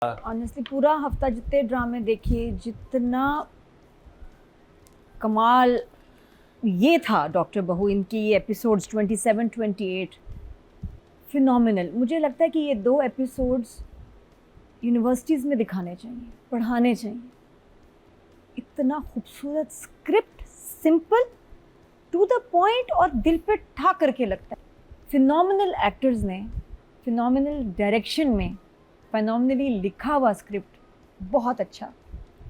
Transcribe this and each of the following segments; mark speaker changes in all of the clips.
Speaker 1: Honestly पूरा हफ्ता जितने ड्रामे देखिए, जितना कमाल ये था डॉक्टर बहू, इनकी एपिसोड्स 27, 28 फिनोमिनल। मुझे लगता है कि ये 2 एपिसोड्स यूनिवर्सिटीज़ में दिखाने चाहिए, पढ़ाने चाहिए। इतना खूबसूरत script, simple to the point और दिल पे ठा करके लगता है। फिनोमिनल एक्टर्स ने, फिनोमिनल डायरेक्शन में, फिनोमिनली लिखा हुआ स्क्रिप्ट, बहुत अच्छा,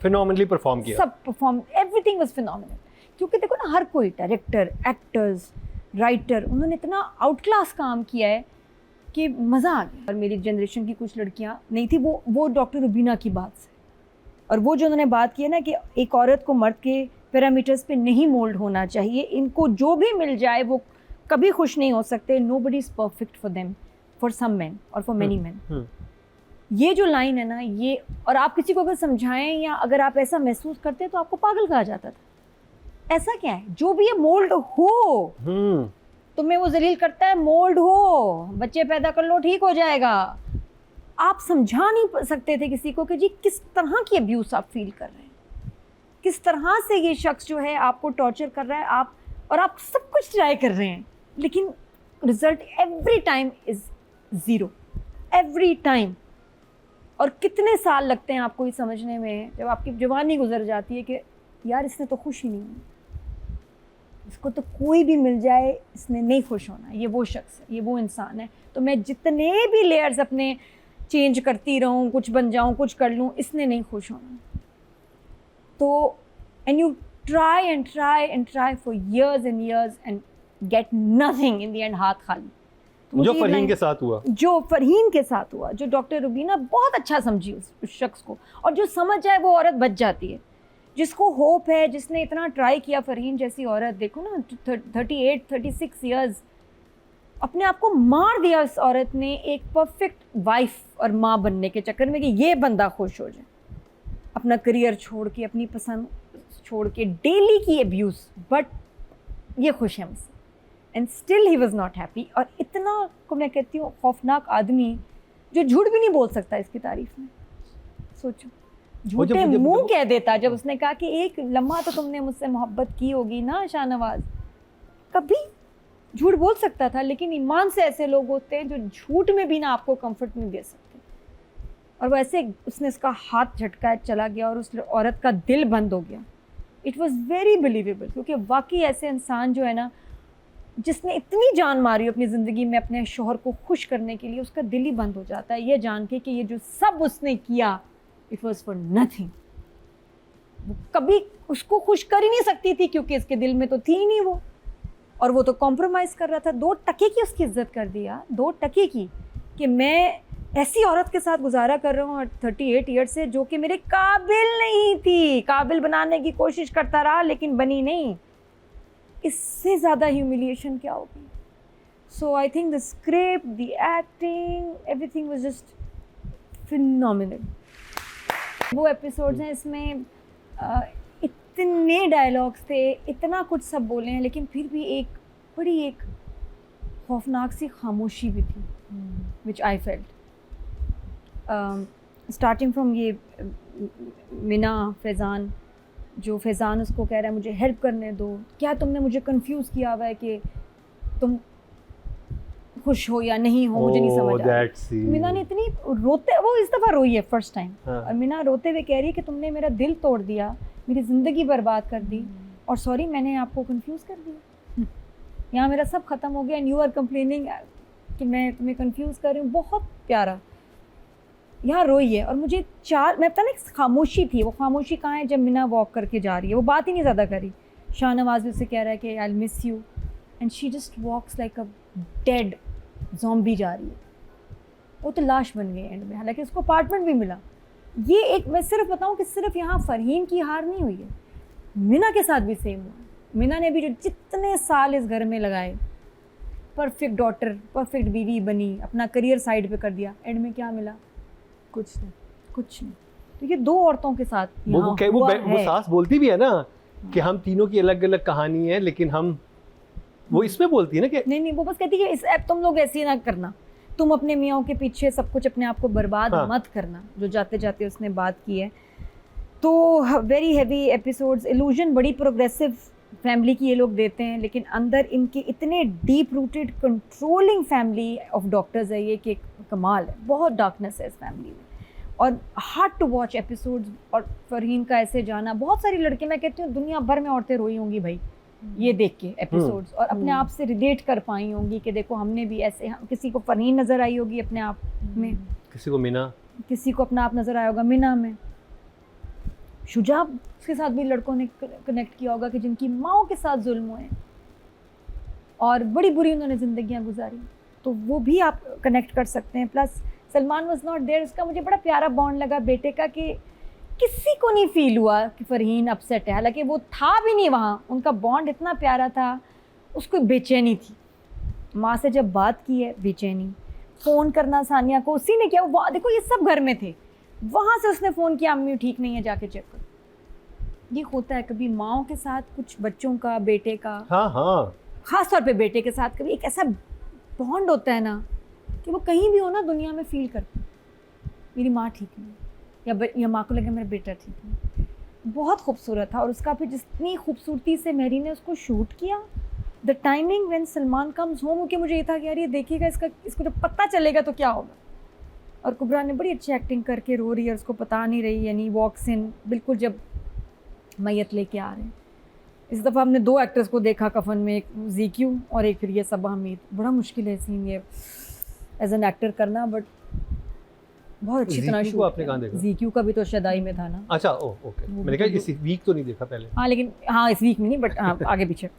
Speaker 2: फिनोमिनली परफॉर्म किया।
Speaker 1: सब परफॉर्म, एवरीथिंग वाज फिनोमिनल। क्योंकि देखो ना, हर कोई डायरेक्टर, एक्टर्स, राइटर, उन्होंने इतना आउट क्लास काम किया है कि मज़ा आ गया। और मेरी जनरेशन की कुछ लड़कियां नहीं थी, वो डॉक्टर रुबीना की बात से, और वो जो उन्होंने बात की है ना कि एक औरत को मर्द के पैरामीटर्स पे नहीं मोल्ड होना चाहिए, इनको जो भी मिल जाए वो कभी खुश नहीं हो सकते। Nobody is perfect for them, for some man और फॉर मैनी मैन। ये जो लाइन है ना, ये, और आप किसी को अगर समझाएं या अगर आप ऐसा महसूस करते तो आपको पागल कहा जाता था। ऐसा क्या है, जो भी ये मोल्ड हो, तुम्हें वो जलील करता है, मोल्ड हो, बच्चे पैदा कर लो, ठीक हो जाएगा। आप समझा नहीं सकते थे किसी को कि जी किस तरह की अब्यूज़ आप फील कर रहे हैं, किस तरह से ये शख्स जो है आपको टॉर्चर कर रहा है, आप सब कुछ ट्राई कर रहे हैं, लेकिन result every time is zero, every time. और कितने साल लगते हैं आपको ये समझने में, जब आपकी जवानी गुजर जाती है कि यार इसने तो खुश ही नहीं होना, इसको तो कोई भी मिल जाए, इसने नहीं खुश होना, ये वो शख्स है, ये वो इंसान है, तो मैं जितने भी लेयर्स अपने चेंज करती रहूँ, कुछ बन जाऊँ, कुछ कर लूँ, इसने नहीं खुश होना। तो and you try and try and try for years and years and gate nothing in the end, हाथ खाली।
Speaker 2: जो फरहीन के साथ हुआ,
Speaker 1: जो फरहीन के साथ हुआ, जो डॉक्टर रुबीना बहुत अच्छा समझी उस शख्स को, और जो समझ जाए वो औरत बच जाती है, जिसको होप है, जिसने इतना ट्राई किया। फरहीन जैसी औरत देखो ना, 38, 36 इयर्स, अपने आप को मार दिया उस औरत ने एक परफेक्ट वाइफ और माँ बनने के चक्कर में कि ये बंदा खुश हो जाए। अपना करियर छोड़ के, अपनी पसंद छोड़ के, डेली की अब्यूज़, बट ये खुश है मुझसे, and still he was not happy. और इतना को मैं कहती हूँ खौफनाक आदमी जो झूठ भी नहीं बोल सकता इसकी तारीफ में। सोचो, झूठे मुंह कह देता जब उसने कहा कि एक लम्हा तो तुमने मुझसे मोहब्बत की होगी ना शाहनवाज। कभी झूठ बोल सकता था, लेकिन ईमान से ऐसे लोग होते हैं जो झूठ में भी ना आपको कंफर्ट नहीं दे सकते। और वैसे उसने इसका हाथ झटकाया, चला गया, और उस औरत का दिल बंद हो गया। इट वॉज़ वेरी बिलीवेबल, क्योंकि वाकई ऐसे इंसान जो है ना, जिसने इतनी जान मारी अपनी ज़िंदगी में अपने शोहर को खुश करने के लिए, उसका दिल ही बंद हो जाता है ये जान के कि ये जो सब उसने किया, इट वॉज फॉर नथिंग। वो कभी उसको खुश कर ही नहीं सकती थी, क्योंकि इसके दिल में तो थी ही नहीं वो, और वो तो कॉम्प्रोमाइज़ कर रहा था। 2 टके की उसकी इज्जत कर दिया, 2 टके की, कि मैं ऐसी औरत के साथ गुजारा कर रहा हूँ 38 ईयर से, जो कि मेरे काबिल नहीं थी। काबिल बनाने की कोशिश करता रहा, लेकिन बनी नहीं। इससे ज़्यादा ह्यूमिलिएशन क्या होगी? So I think the script, the acting, everything was just phenomenal. वो एपिसोड्स हैं, इसमें इतने डायलॉग्स थे, इतना कुछ सब बोले हैं, लेकिन फिर भी एक बड़ी एक खौफनाक सी खामोशी भी थी, विच आई फेल्ट। स्टार्टिंग फ्रॉम ये मिना, फैज़ान, जो फैज़ान उसको कह रहा है मुझे हेल्प करने दो, क्या तुमने मुझे कंफ्यूज किया हुआ है कि तुम खुश हो या नहीं हो, मुझे नहीं समझ आ रही। मीना ने इतनी रोते, वो इस दफ़ा रोई है फर्स्ट टाइम, और मीना रोते हुए कह रही है कि तुमने मेरा दिल तोड़ दिया, मेरी ज़िंदगी बर्बाद कर दी, और सॉरी मैंने आपको कंफ्यूज कर दिया, यहाँ मेरा सब ख़त्म हो गया, एंड यू आर कंप्लेनिंग कि मैं तुम्हें कंफ्यूज कर रही हूँ। बहुत प्यारा यहाँ रोई है। और मुझे मैं पता नहीं, खामोशी थी, वो खामोशी कहाँ है जब मीना वॉक करके जा रही है, वो बात ही नहीं ज़्यादा करी। शाहनवाज उससे कह रहा है कि I will miss you, and she just walks like a dead zombie जा रही है। वो तो लाश बन गई एंड में, हालांकि उसको अपार्टमेंट भी मिला। ये एक, मैं सिर्फ बताऊँ कि सिर्फ यहाँ फरहीन की हार नहीं हुई है, मीना के साथ भी सेम हुआ। मीना ने भी जो जितने साल इस घर में लगाए, परफेक्ट डॉटर, परफेक्ट बीवी बनी, अपना करियर साइड पे कर दिया, एंड में क्या मिला? कुछ नहीं, कुछ नहीं। तो ये 2 औरतों के साथ
Speaker 2: वो सास बोलती भी है ना कि हम तीनों की अलग अलग कहानी है, लेकिन हम, वो इसमें बोलती है ना कि
Speaker 1: नहीं, वो बस कहती है कि तुम लोग ऐसे ही ना करना, तुम अपने मियाँ के पीछे सब कुछ अपने आप को बर्बाद
Speaker 2: हाँ।
Speaker 1: मत करना, जो जाते जाते उसने बात की है। तो वेरी हैवी एपिसोड्स। इल्यूजन बड़ी प्रोग्रेसिव फैमिली की ये लोग देते हैं, लेकिन अंदर इनके इतने deep rooted controlling family of doctors है ये कि कमाल है। बहुत डार्कनेस है इस फैमिली में और हार्ड टू वॉच एपिसोड्स। और फरहीन का ऐसे जाना, बहुत सारी लड़की, मैं कहती हूँ दुनिया भर में औरतें रोई होंगी भाई ये देख के एपिसोड्स, और अपने आप से रिलेट कर पाई होंगी कि देखो हमने भी ऐसे, हम किसी को फरहीन नज़र आई होगी अपने आप में,
Speaker 2: किसी को मीना,
Speaker 1: किसी को अपना आप नज़र आया होगा मीना में, शुजा के साथ भी लड़कों ने कनेक्ट किया होगा कि जिनकी माँओं के साथ जुल्म हुए और बड़ी बुरी उन्होंने ज़िंदगियाँ गुजारी, तो वो भी आप कनेक्ट कर सकते हैं। Plus Salman was not there, उसका मुझे बड़ा प्यारा बॉन्ड लगा बेटे का कि किसी को नहीं फील हुआ कि फरहीन अपसेट है, हालांकि वो था भी नहीं वहाँ, उनका बॉन्ड इतना प्यारा था। उसको बेचैनी थी, माँ से जब बात की है बेचैनी, फ़ोन करना सानिया को उसी ने किया, वो देखो ये सब घर में थे, वहाँ से उसने फ़ोन किया अम्मी ठीक नहीं है जाके चेक करो। ये होता है कभी माँओं के साथ, कुछ बच्चों का, बेटे का,
Speaker 2: हाँ हाँ,
Speaker 1: ख़ास तौर पे बेटे के साथ कभी एक ऐसा बॉन्ड होता है ना कि वो कहीं भी हो ना दुनिया में फील करते हैं मेरी माँ ठीक नहीं, या माँ को लगे मेरा बेटा ठीक नहीं। बहुत खूबसूरत था। और उसका फिर जितनी खूबसूरती से मेरी ने उसको शूट किया, the timing when Salman comes home, कि मुझे ये था कि यार ये देखिएगा इसको जब पता चलेगा तो क्या होगा। और कुबरा ने बड़ी अच्छी एक्टिंग करके रो रही है, उसको पता नहीं रही, यानी वॉक्स इन बिल्कुल जब मैयत लेके आ रहे हैं। इस दफ़ा हमने 2 एक्टर्स को देखा कफन में, एक ज़ीक्यू और एक फिर ये सबा हमीद। बड़ा मुश्किल है सीन ये एज एन एक्टर करना, बट बहुत अच्छी तरह शूट।
Speaker 2: आपने कहाँ देखा?
Speaker 1: ज़ीक्यू का भी तो शदाई में था ना।
Speaker 2: अच्छा, ओ ओके, मैंने कहा इस वीक तो नहीं देखा पहले।
Speaker 1: हाँ लेकिन हाँ इस वीक में नहीं, बट हाँ आगे पीछे।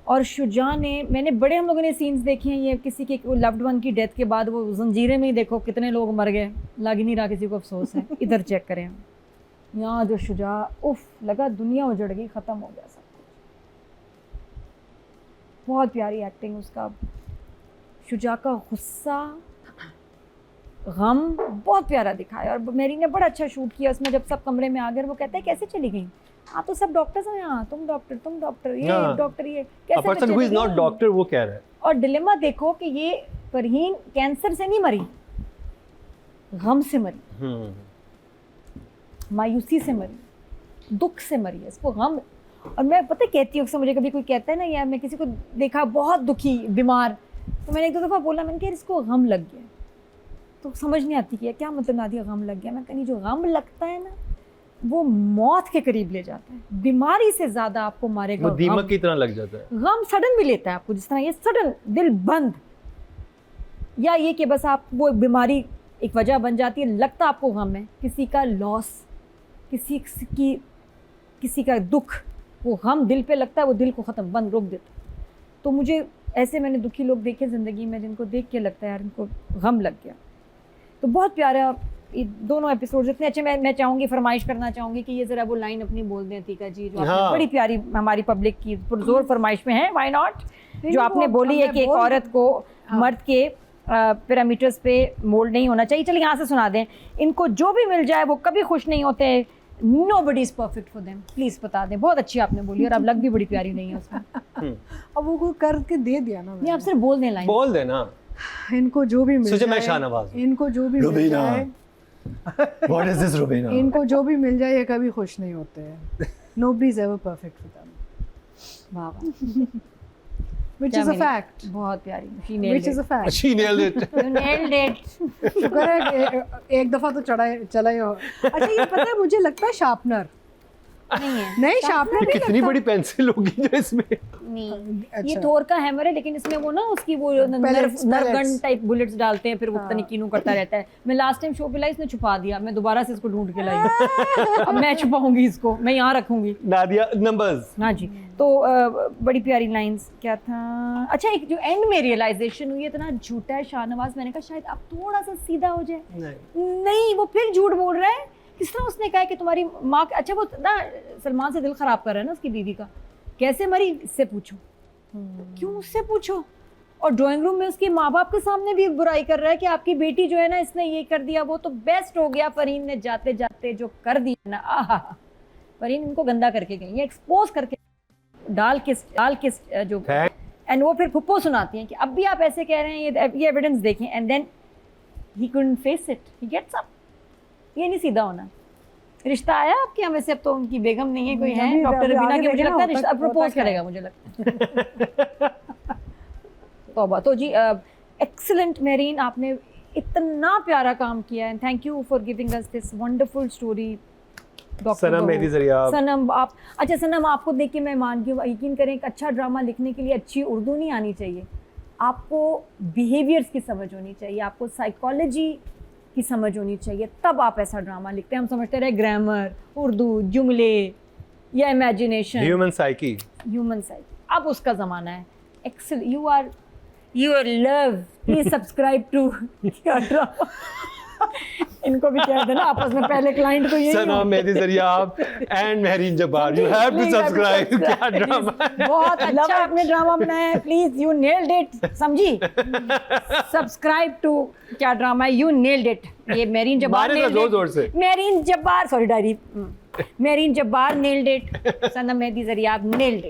Speaker 1: और शुजा ने, मैंने बड़े, हम लोगों ने सीन्स देखे हैं ये किसी के लव्ड वन की डेथ के बाद, वो जंजीरें में ही देखो कितने लोग मर गए, लग ही नहीं रहा किसी को अफसोस है। इधर चेक करें यहाँ जो शुजा, उफ लगा दुनिया उजड़ गई, ख़त्म हो गया सब कुछ। बहुत प्यारी एक्टिंग उसका, शुजा का गुस्सा, गम बहुत प्यारा दिखाया। और मेरी ने बड़ा अच्छा शूट किया उसमें, जब सब कमरे में आ गए वो कहते हैं कैसे चली गई, आप तो सब डॉक्टर्स हैं यहाँ, तुम डॉक्टर ये डॉक्टर ये कैसे,
Speaker 2: person who is not doctor वो कह रहा है।
Speaker 1: और डिलेमा देखो कि ये फरहीन कैंसर से नहीं मरी, गम से मरी, मायूसी से मरी, दुख से मरी है, इसको गम। और मैं पता कहती हूँ, मुझे कभी कोई कहता है ना यार, मैं किसी को देखा बहुत दुखी बीमार, तो मैंने 1-2 दफ़ा बोला, मैंने कहा इसको गम लग गया, तो समझ नहीं आती कि क्या मतलब नादिया गम लग गया। मैं कहीं जो गम लगता है ना वो मौत के करीब ले जाता है, बीमारी से ज़्यादा आपको मारेगा,
Speaker 2: वो दीमक की तरह लग जाता है।
Speaker 1: गम सडन भी लेता है आपको, जिस तरह ये सडन दिल बंद, या ये कि बस आप वो बीमारी एक वजह बन जाती है, लगता आपको गम है, किसी का लॉस, किसी का दुख, वो गम दिल पे लगता है, वो दिल को ख़त्म बंद रोक देता है। तो मुझे ऐसे मैंने दुखी लोग देखे ज़िंदगी में जिनको देख के लगता है यार इनको गम लग गया। तो बहुत प्यारा ये दोनों एपिसोड्स इतने अच्छे। मैं चाहूँगी, फरमाइश करना चाहूँगी कि ये ज़रा वो लाइन अपनी बोल दें तीका जी, जो आपने बड़ी प्यारी हमारी पब्लिक की पुरजोर फरमाइश में है, व्हाई नॉट, जो आपने बोली है कि एक औरत को मर्द के पैरामीटर्स पे मोल्ड नहीं होना चाहिए। चलिए यहाँ से सुना दें, इनको जो भी मिल जाए वो कभी खुश नहीं होते, nobody is perfect for them, please बता दें। बहुत अच्छी आपने बोली, और अब लग भी बड़ी प्यारी नहीं है उसमें।
Speaker 3: अब वो करके दे दिया ना,
Speaker 1: नहीं आप सिर्फ बोल दें लाइन,
Speaker 2: बोल देना,
Speaker 3: इनको जो भी मिल
Speaker 2: सोचे मैं
Speaker 3: जाए,
Speaker 2: शाहनवाज,
Speaker 3: इनको जो भी मिल जाए,
Speaker 2: What is this रुबीना?
Speaker 3: इनको जो भी मिल जाए ये कभी खुश नहीं होते हैं। Nobody is ever perfect for them,
Speaker 1: वाह वाह,
Speaker 3: which is a fact,
Speaker 1: बहुत प्यारी,
Speaker 3: which is a fact।
Speaker 2: She nailed it।
Speaker 1: you nailed it।
Speaker 3: शुक्र है कि एक दफा तो चला ही हो। अच्छा ये पता है, मुझे लगता है शार्पनर
Speaker 1: नहीं है,
Speaker 3: नहीं, शार्पनर नहीं
Speaker 2: कितनी
Speaker 3: लगता।
Speaker 2: बड़ी पेंसिल होगी जो इसमें।
Speaker 1: नहीं
Speaker 3: अच्छा।
Speaker 1: ये थोर का हैमर है, लेकिन इसमें वो ना उसकी वो नरगन टाइप बुलेट्स डालते हैं, फिर वो पता नहीं कीनू करता रहता है। मैं लास्ट टाइम शो पे लाई, इसने छुपा दिया, मैं दोबारा से इसको ढूंढ के लाई। अब मैं छुपाऊंगी इसको, मैं यहाँ रखूंगी।
Speaker 2: नादिया नंबर्स।
Speaker 1: हाँ जी, तो बड़ी प्यारी लाइंस। क्या था, अच्छा एक जो एंड में रियलाइजेशन हुई, इतना झूठा है शाहनवाज, मैंने कहा शायद अब थोड़ा सा सीधा हो जाए, नहीं वो फिर झूठ बोल रहा है। किस तरह उसने कहा कि तुम्हारी माँ, अच्छा वो ना सलमान से दिल खराब कर रहा है ना उसकी बीवी का, कैसे मरी इससे पूछो, क्यों उससे पूछो। और ड्राइंग रूम में उसके माँ बाप के सामने भी बुराई कर रहा है कि आपकी बेटी जो है ना इसने ये कर दिया, वो तो बेस्ट हो गया फरहीन ने जाते जाते जो कर दिया ना, आहा फरहीन इनको गंदा करके गई है, एक्सपोज करके डाल के जो एंड वो फिर फुप्पो सुनाती हैं कि अब भी आप ऐसे कह रहे हैं, ये एविडेंस देखें, and then he couldn't face it, he gets up. ये नहीं सीधा होना। रिश्ता आया आपके यहाँ? वैसे अब तो उनकी बेगम नहीं है, कोई है
Speaker 3: अभी-
Speaker 1: डॉक्टर
Speaker 3: अभी
Speaker 1: रबीना
Speaker 3: आगे
Speaker 1: की, मुझे
Speaker 3: देखें
Speaker 1: लगता है
Speaker 3: ना,
Speaker 1: रिश्ता
Speaker 3: होता
Speaker 1: प्रपोज
Speaker 3: क्या है।
Speaker 1: करेगा, मुझे लगता है। तौबा। तो जी एक्सीलेंट मेरीन, आपने इतना प्यारा काम किया है, thank you for giving us this wonderful story.
Speaker 2: Sanam Meri Jariya.
Speaker 1: सनम आप, अच्छा सनम, आपको देख के मैं मान गई, यकीन करें एक अच्छा ड्रामा लिखने के लिए अच्छी उर्दू नहीं आनी चाहिए, आपको बिहेवियर्स की समझ होनी चाहिए, आपको साइकोलॉजी की समझ होनी चाहिए, तब आप ऐसा ड्रामा लिखते हैं। हम समझते रहे ग्रामर, उर्दू जुमले या imagination,
Speaker 2: human psyche.
Speaker 1: Human side, अब उसका ज़माना है। Excel, you are love, please subscribe to क्या ड्रामा। इनको भी कह देना आपस में, पहले क्लाइंट को यही
Speaker 2: सनम मेरी जरिया आप and Mehreen Jabbar, you have to subscribe. क्या ड्रामा है।
Speaker 1: बहुत अच्छा आपने ड्रामा बनाया है, प्लीज यू नेल्ड इट, समझी। सब्सक्राइब टू क्या drama Hai, you nailed it. ये मेरीन जब्बार
Speaker 2: मारे ना
Speaker 1: nailed it.
Speaker 2: जोर-जोर से।
Speaker 1: Mehreen Jabbar, sorry diary, Mehreen Jabbar nailed it, Sanam Mehdi Jariya nailed it.